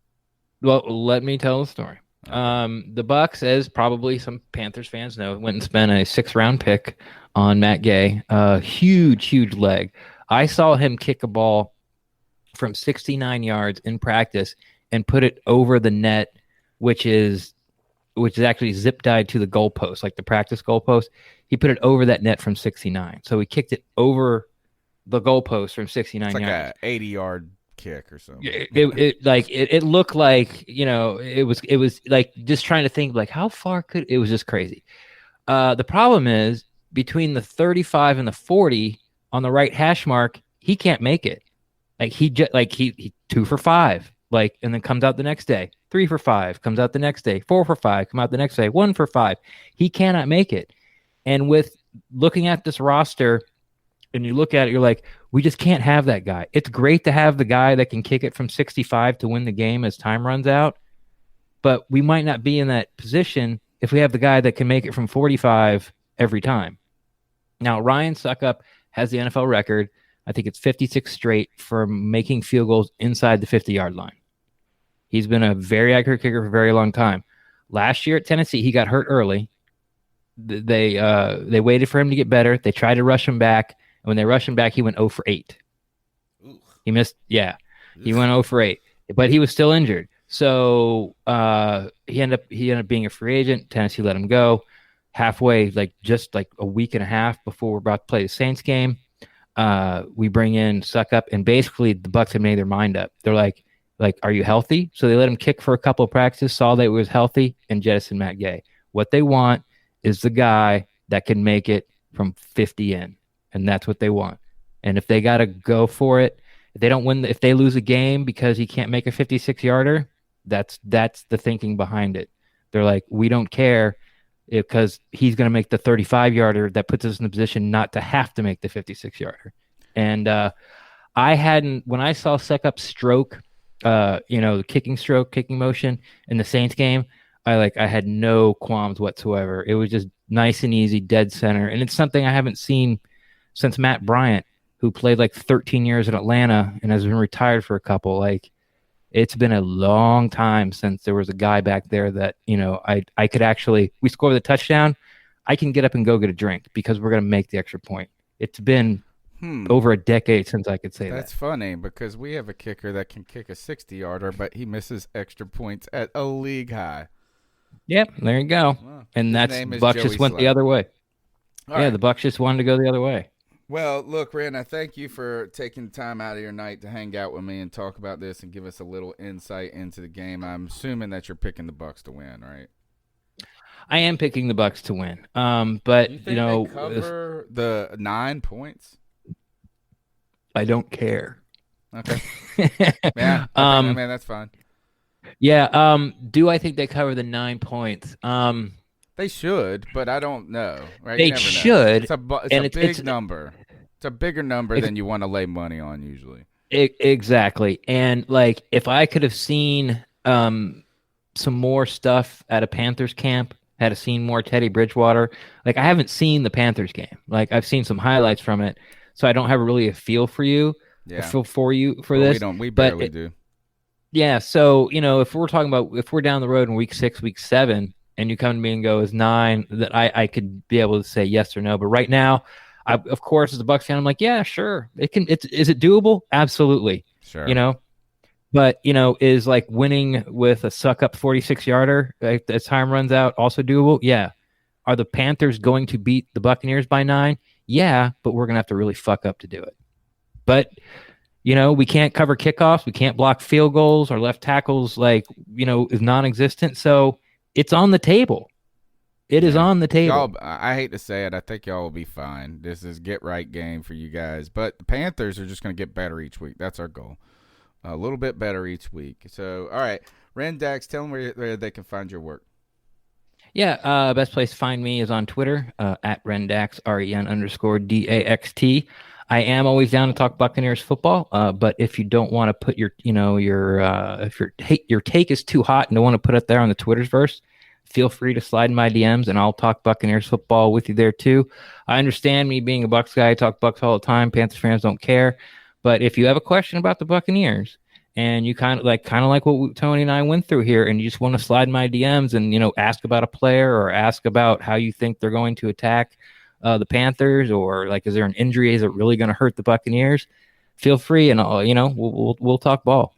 well, let me tell the story. Okay. The Bucs, as probably some Panthers fans know, went and spent a 6th-round pick on Matt Gay. Huge leg. I saw him kick a ball from 69 yards in practice and put it over the net, which is actually zip tied to the goalpost, like the practice goalpost. He put it over that net from 69. So he kicked it over the goalpost from 69 It's like yards. a 80-yard kick or something. It looked like, it was like just trying to think like how far could it was just crazy. The problem is between the 35 and the 40 on the right hash mark, he can't make it. Like he 2 for 5, like, and then comes out the next day 3 for 5, comes out the next day 4 for 5, come out the next day 1 for 5. He cannot make it. And with looking at this roster, and you look at it, you're like, we just can't have that guy. It's great to have the guy that can kick it from 65 to win the game as time runs out, but we might not be in that position if we have the guy that can make it from 45 every time. Now, Ryan Suckup has the NFL record. I think it's 56 straight for making field goals inside the 50-yard line. He's been a very accurate kicker for a very long time. Last year at Tennessee, he got hurt early. They waited for him to get better. They tried to rush him back. And when they rushed him back, he went 0 for 8. Ooh. He missed. Yeah, he went 0 for 8. But he was still injured. So he ended up being a free agent. Tennessee let him go halfway, just a week and a half before we're about to play the Saints game. We bring in Suckup, and basically the Bucs have made their mind up. They're like, are you healthy? So they let him kick for a couple of practices, saw that he was healthy, and jettisoned Matt Gay. What they want is the guy that can make it from 50 in, and that's what they want. And if they got to go for it, if they don't win, if they lose a game because he can't make a 56-yarder, that's the thinking behind it. They're like, we don't care because he's going to make the 35-yarder that puts us in a position not to have to make the 56-yarder. And when I saw Suckup stroke, the kicking motion in the Saints game, I had no qualms whatsoever. It was just nice and easy, dead center. And it's something I haven't seen since Matt Bryant, who played 13 years in Atlanta and has been retired for a couple. It's been a long time since there was a guy back there that, I could actually, we score the touchdown, I can get up and go get a drink because we're going to make the extra point. It's been over a decade since I could say that. That's funny because we have a kicker that can kick a 60-yarder, but he misses extra points at a league high. Yep, there you go. Wow. And His that's name is Bucs Joey just went Slye. the other way. All yeah, right. the Bucs just wanted to go the other way. Well, look, Ren, I thank you for taking time out of your night to hang out with me and talk about this and give us a little insight into the game. I'm assuming that you're picking the Bucs to win, right? I am picking the Bucs to win. But You think they cover the 9 points? I don't care. Okay. Yeah. That's fine. Yeah. Do I think they cover the 9 points? They should, but I don't know. Right? They You never know. should. It's a big number. It's a bigger number than you want to lay money on usually. Exactly. And if I could have seen some more stuff at a Panthers camp, had I seen more Teddy Bridgewater. I haven't seen the Panthers game. I've seen some highlights from it, so I don't have really a feel for you. Yeah. A feel for you for this. We barely do. Yeah. So if we're down the road in week 6, week 7. And you come to me and go, is 9, that I could be able to say yes or no. But right now, of course, as a Bucs fan, I'm like, yeah, sure. Is it doable? Absolutely. Sure. But, is winning with a suck-up 46-yarder as time runs out also doable? Yeah. Are the Panthers going to beat the Buccaneers by 9? Yeah, but we're going to have to really fuck up to do it. But, we can't cover kickoffs. We can't block field goals. Our left tackles, is non-existent. So it's on the table. It is on the table. I hate to say it. I think y'all will be fine. This is get-right game for you guys. But the Panthers are just going to get better each week. That's our goal. A little bit better each week. So, all right. Ren Daxt, tell them where they can find your work. Yeah, best place to find me is on Twitter, at Ren Daxt, REN_DAXT. I am always down to talk Buccaneers football, but if you don't want to put if your take is too hot and don't want to put it there on the Twitter's verse, feel free to slide in my DMs and I'll talk Buccaneers football with you there too. I understand, me being a Bucs guy, I talk Bucs all the time. Panthers fans don't care, but if you have a question about the Buccaneers and you kind of like what Tony and I went through here, and you just want to slide in my DMs and ask about a player or ask about how you think they're going to attack the Panthers, or like, is there an injury? Is it really going to hurt the Buccaneers? Feel free, and we'll talk ball.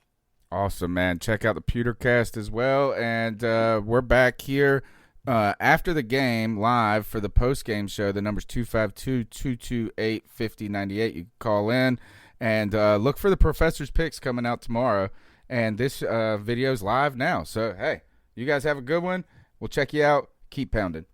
Awesome, man. Check out the Pewter Cast as well. And we're back here after the game live for the post-game show. The number's 252-228-5098. You can call in and look for the Professor's Picks coming out tomorrow. And this video's live now. So, hey, you guys have a good one. We'll check you out. Keep pounding.